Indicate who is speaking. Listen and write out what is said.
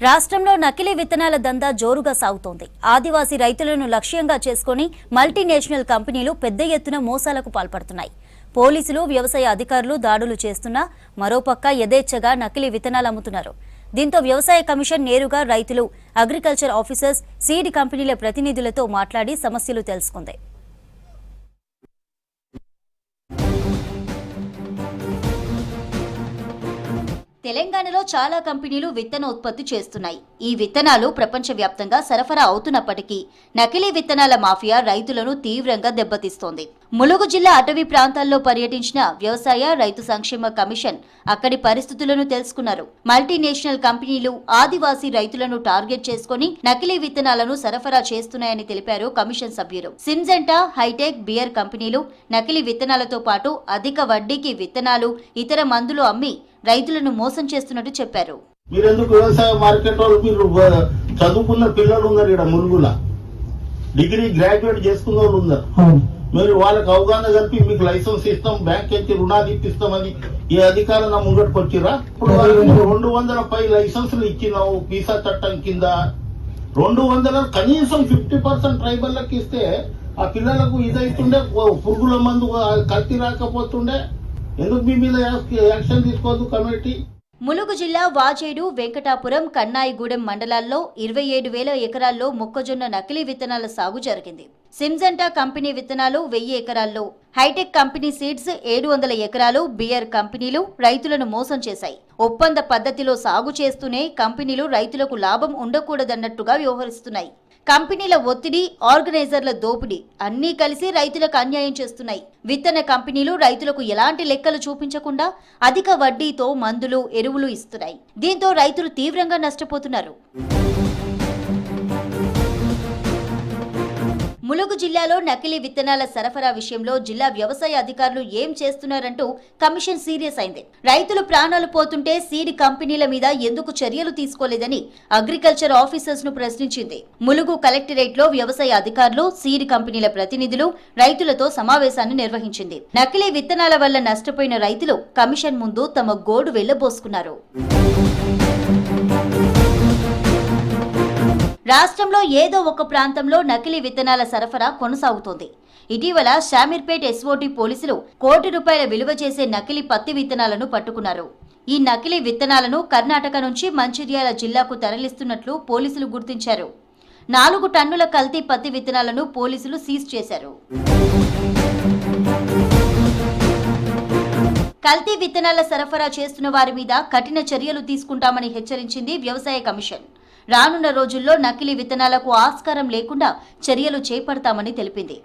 Speaker 1: రాష్ట్రంలో నకిలీ విత్తనాల దందా జోరుగా సాగుతోంది. ఆదివాసీ రైతులను లక్ష్యంగా చేసుకుని మల్టీనేషనల్ కంపెనీలు పెద్ద ఎత్తున మోసాలకు పాల్పడుతున్నాయి. పోలీసులు, వ్యవసాయ అధికారులు దాడులు చేస్తున్నా మరోపక్క యథేచ్ఛగా నకిలీ విత్తనాలు అమ్ముతున్నారు. దీంతో వ్యవసాయ కమిషన్ నేరుగా రైతులు, అగ్రికల్చర్ ఆఫీసర్స్, సీడ్ కంపెనీల ప్రతినిధులతో మాట్లాడి సమస్యలు తెలుసుకుంది. తెలంగాణలో చాలా కంపెనీలు విత్తన ఉత్పత్తి చేస్తున్నాయి. ఈ విత్తనాలు ప్రపంచవ్యాప్తంగా సరఫరా అవుతున్నప్పటికీ నకిలీ విత్తనాల మాఫియా రైతులను తీవ్రంగా దెబ్బతీస్తోంది. ములుగు జిల్లా అటవీ ప్రాంతాల్లో పర్యటించిన వ్యవసాయ, రైతు సంక్షేమ కమిషన్ అక్కడి పరిస్థితులను తెలుసుకున్నారు. మల్టీనేషనల్ కంపెనీలు ఆదివాసీ రైతులను టార్గెట్ చేసుకుని నకిలీ విత్తనాలను సరఫరా చేస్తున్నాయని తెలిపారు కమిషన్ సభ్యులు. సిమ్జెంటా, హైటెక్, బియర్ కంపెనీలు నకిలీ విత్తనాలతో పాటు అధిక వడ్డీకి విత్తనాలు, ఇతర మందులు అమ్మి రైతులను మోసం చేస్తున్నట్టు చెప్పారు.
Speaker 2: మీరెందుకు వ్యవసాయ మార్కెట్ వాళ్ళు, మీరు చదువుకున్న పిల్లలు ఉన్నారు, ఇక్కడ ములుగుల డిగ్రీ గ్రాడ్యుయేట్ చేసుకున్న వాళ్ళు ఉన్నారు. మీరు వాళ్ళకి అవగాహన కలిపి మీకు లైసెన్స్ ఇస్తాం, బ్యాంక్ నుంచి రుణాలు ఇప్పిస్తామని ఈ అధికారం నా ముంగట్టుకు వచ్చిరా? ఇప్పుడు 200 పై లైసెన్సులు ఇచ్చినావు పీసా చట్టం కింద. 200 కనీసం 50% ట్రైబల్లకు ఇస్తే ఆ పిల్లలకు ఇదైతుండే, పురుగుల మందు కల్తీ రాకపోతుండే. ఎందుకు మీ మీద యాక్షన్ తీసుకోవద్దు కమిటీ?
Speaker 1: ములుగు జిల్లా వాజేడు, వెంకటాపురం, కన్నాయిగూడెం మండలాల్లో 27,000 ఎకరాల్లో మొక్కజొన్న నకిలీ విత్తనాల సాగు జరిగింది. సిమ్జెంటా కంపెనీ విత్తనాలు 1000 ఎకరాల్లో, హైటెక్ కంపెనీ సీడ్స్ 700 ఎకరాలు, బియర్ కంపెనీలు రైతులను మోసం చేశాయి. ఒప్పంద పద్ధతిలో సాగు చేస్తూనే కంపెనీలు రైతులకు లాభం ఉండకూడదన్నట్టుగా వ్యవహరిస్తున్నాయి. కంపెనీల ఒత్తిడి, ఆర్గనైజర్ల దోపిడీ అన్నీ కలిసి రైతులకు అన్యాయం చేస్తున్నాయి. విత్తన కంపెనీలు రైతులకు ఎలాంటి లెక్కలు చూపించకుండా అధిక వడ్డీతో మందులు, ఎరువులు ఇస్తున్నాయి. దీంతో రైతులు తీవ్రంగా నష్టపోతున్నారు. ములుగు జిల్లాలో నకిలీ విత్తనాల సరఫరా విషయంలో జిల్లా వ్యవసాయ అధికారులు ఏం చేస్తున్నారంటూ కమిషన్ సీరియస్ అయింది. రైతులు ప్రాణాలు పోతుంటే సీడ్ కంపెనీల మీద ఎందుకు చర్యలు తీసుకోలేదని అగ్రికల్చర్ ఆఫీసర్స్ ను ప్రశ్నించింది. ములుగు కలెక్టరేట్ లో వ్యవసాయ అధికారులు, సీడ్ కంపెనీల ప్రతినిధులు రైతులతో సమావేశాన్ని నిర్వహించింది. నకిలీ విత్తనాల వల్ల నష్టపోయిన రైతులు కమిషన్ ముందు తమ గోడు వెళ్లబోసుకున్నారు. రాష్ట్రంలో ఏదో ఒక ప్రాంతంలో నకిలీ విత్తనాల సరఫరా కొనసాగుతోంది. ఇటీవల షామీర్పేట్ ఎస్ఓటీ పోలీసులు ₹1 కోటి విలువ చేసే నకిలీ పత్తి విత్తనాలను పట్టుకున్నారు. ఈ నకిలీ విత్తనాలను కర్ణాటక నుంచి మంచిర్యాల జిల్లాకు తరలిస్తున్నట్లు పోలీసులు గుర్తించారు. 4 టన్నుల కల్తీ పత్తి విత్తనాలను పోలీసులు సీజ్ చేశారు. కల్తీ విత్తనాల సరఫరా చేస్తున్న వారి మీద కఠిన చర్యలు తీసుకుంటామని హెచ్చరించింది వ్యవసాయ కమిషన్. రానున్న రోజుల్లో నకిలీ విత్తనాలకు ఆస్కారం లేకుండా చర్యలు చేపడతామని తెలిపింది.